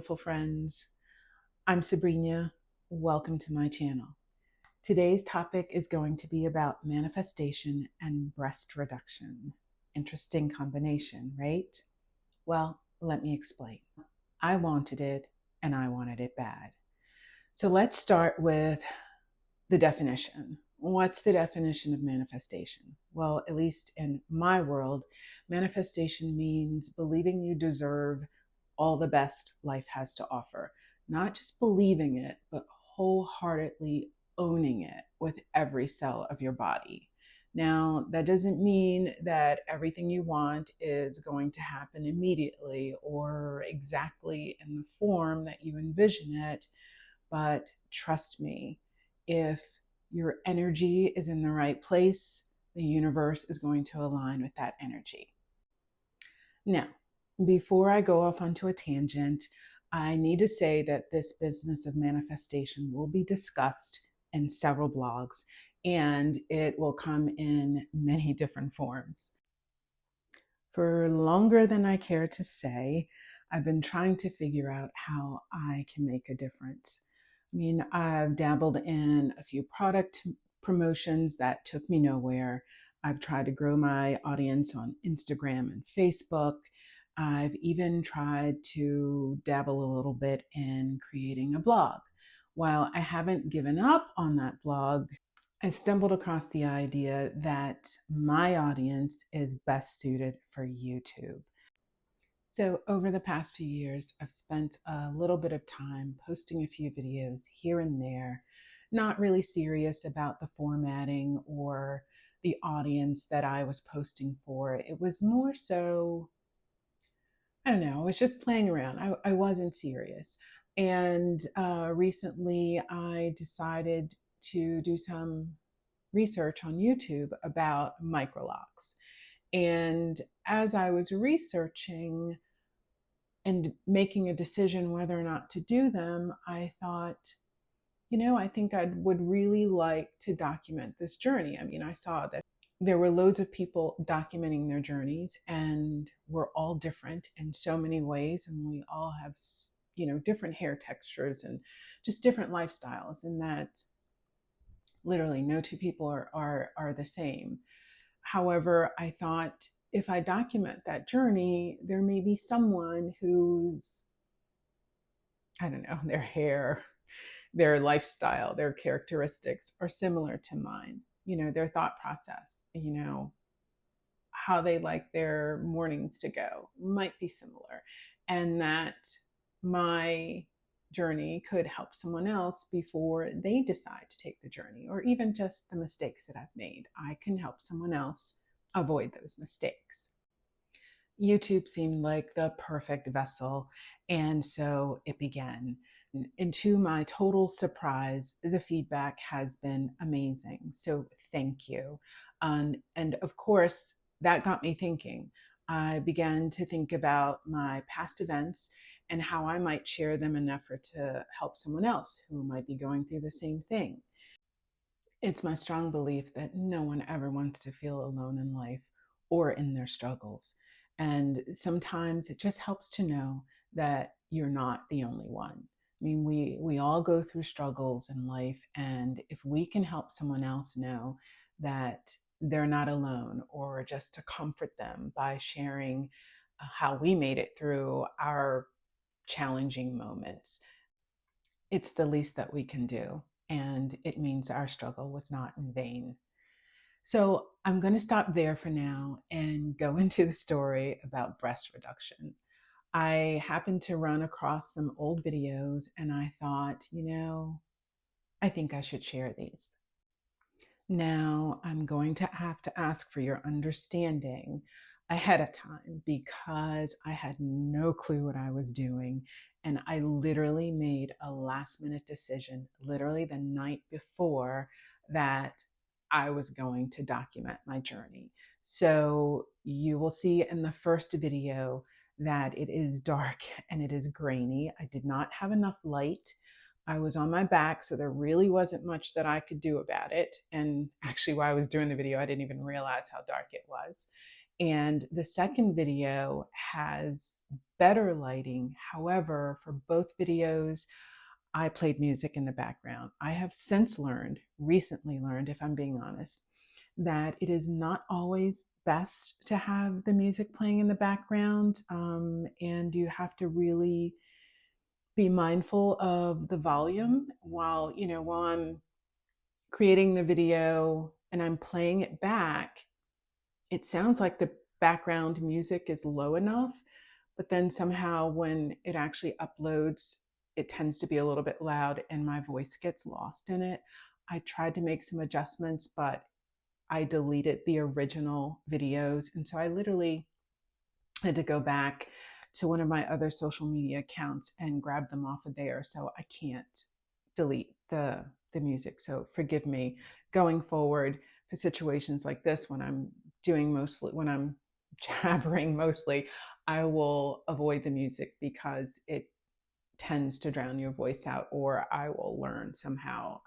beautiful friends. I'm Sabrina. Welcome to my channel. Today's topic is going to be about manifestation and breast reduction. Interesting combination, right? Well, let me explain. I wanted it and I wanted it bad. So let's start with the definition. What's the definition of manifestation? Well, at least in my world, manifestation means believing you deserve all the best life has to offer. Not just believing it, but wholeheartedly owning it with every cell of your body. Now, that doesn't mean that everything you want is going to happen immediately or exactly in the form that you envision it, but trust me, if your energy is in the right place, the universe is going to align with that energy. Now, before I go off onto a tangent, I need to say that this business of manifestation will be discussed in several blogs, and it will come in many different forms. For longer than I care to say, I've been trying to figure out how I can make a difference. I mean, I've dabbled in a few product promotions that took me nowhere. I've tried to grow my audience on Instagram and Facebook. I've even tried to dabble a little bit in creating a blog. While I haven't given up on that blog, I stumbled across the idea that my audience is best suited for YouTube. So, over the past few years, I've spent a little bit of time posting a few videos here and there, not really serious about the formatting or the audience that I was posting for. It was more so, I don't know, I was just playing around. I wasn't serious. And recently, I decided to do some research on YouTube about microlocks. And as I was researching and making a decision whether or not to do them, I thought, I think I would really like to document this journey. I mean, I saw that there were loads of people documenting their journeys, and we're all different in so many ways, and we all have, different hair textures and just different lifestyles, and that literally no two people are the same. However, I thought if I document that journey, there may be someone who's, I don't know, their hair, their lifestyle, their characteristics are similar to mine, their thought process, how they like their mornings to go might be similar. And that my journey could help someone else before they decide to take the journey, or even just the mistakes that I've made. I can help someone else avoid those mistakes. YouTube seemed like the perfect vessel, and so it began. And to my total surprise, the feedback has been amazing. So thank you. And of course, that got me thinking. I began to think about my past events and how I might share them in an effort to help someone else who might be going through the same thing. It's my strong belief that no one ever wants to feel alone in life or in their struggles. And sometimes it just helps to know that you're not the only one. I mean, we all go through struggles in life, and if we can help someone else know that they're not alone, or just to comfort them by sharing how we made it through our challenging moments, it's the least that we can do. And it means our struggle was not in vain. So I'm going to stop there for now and go into the story about breast reduction. I happened to run across some old videos, and I thought, I think I should share these. Now, I'm going to have to ask for your understanding ahead of time because I had no clue what I was doing. And I literally made a last minute decision, literally the night before, that I was going to document my journey. So you will see in the first video that it is dark and it is grainy. I did not have enough light. I was on my back, so there really wasn't much that I could do about it. And actually, while I was doing the video, I didn't even realize how dark it was. And the second video has better lighting. However, for both videos, I played music in the background. I have since recently learned, if I'm being honest, that it is not always best to have the music playing in the background. And you have to really be mindful of the volume while I'm creating the video and I'm playing it back. It sounds like the background music is low enough, but then somehow when it actually uploads, it tends to be a little bit loud and my voice gets lost in it. I tried to make some adjustments, but I deleted the original videos. And so I literally had to go back to one of my other social media accounts and grab them off of there. So I can't delete the music. So forgive me going forward for situations like this when I'm jabbering mostly, I will avoid the music because it tends to drown your voice out, or I will learn somehow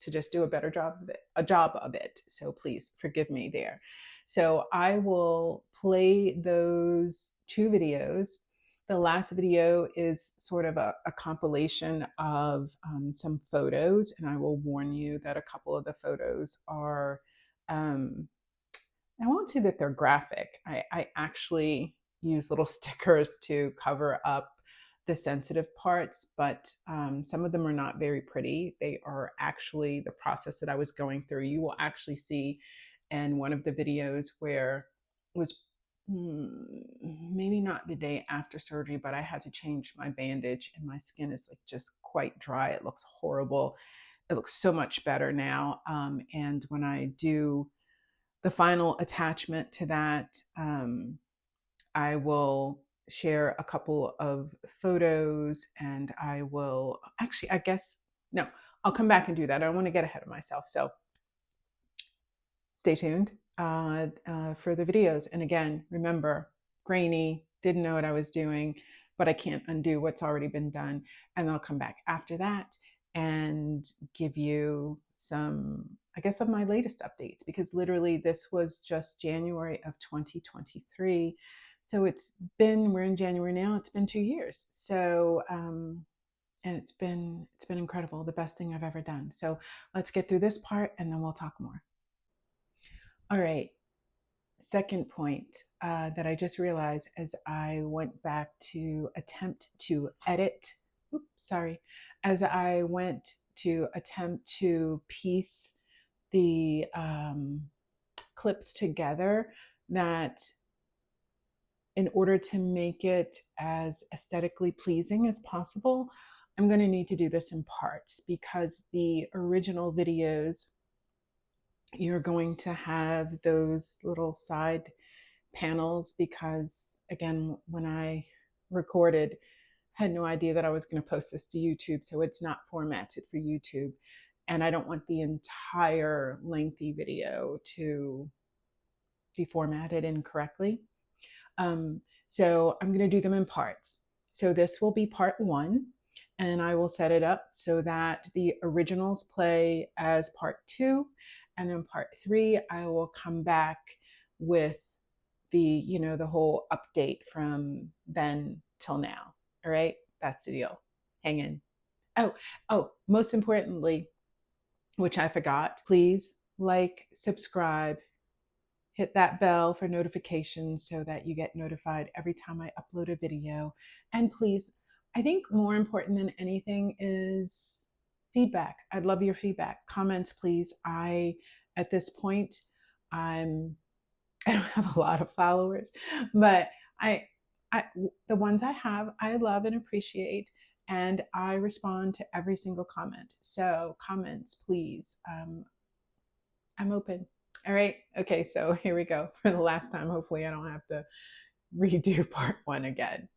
to just do a better job of it. So please forgive me there. So I will play those two videos. The last video is sort of a compilation of some photos, and I will warn you that a couple of the photos are, I won't say that they're graphic. I actually use little stickers to cover up the sensitive parts, but some of them are not very pretty. They are actually the process that I was going through. You will actually see in one of the videos where it was maybe not the day after surgery, but I had to change my bandage and my skin is like just quite dry. It looks horrible. It looks so much better now. And when I do the final attachment to that, I will share a couple of photos and I will actually, I guess, no, I'll come back and do that. I don't want to get ahead of myself. So stay tuned for the videos. And again, remember, grainy, didn't know what I was doing, but I can't undo what's already been done. And I'll come back after that and give you some, I guess, of my latest updates, because literally this was just January of 2023. So we're in January now, it's been 2 years. So, and it's been incredible, the best thing I've ever done. So let's get through this part and then we'll talk more. All right. Second point that I just realized as I went back to attempt to edit, as I went to attempt to piece the clips together, that in order to make it as aesthetically pleasing as possible, I'm going to need to do this in parts, because the original videos, you're going to have those little side panels, because again, when I recorded, I had no idea that I was going to post this to YouTube, so it's not formatted for YouTube, and I don't want the entire lengthy video to be formatted incorrectly. So I'm going to do them in parts. So this will be part 1, and I will set it up so that the originals play as part 2, and then part 3 I will come back with the whole update from then till now. All right, that's the deal. Hang in. Oh, most importantly, which I forgot, please like, subscribe, hit that bell for notifications so that you get notified every time I upload a video. And please, I think more important than anything is feedback. I'd love your feedback. Comments, please. At this point, I don't have a lot of followers, but I the ones I have, I love and appreciate, and I respond to every single comment. So comments, please. I'm open. All right. Okay. So here we go for the last time. Hopefully I don't have to redo part 1 again.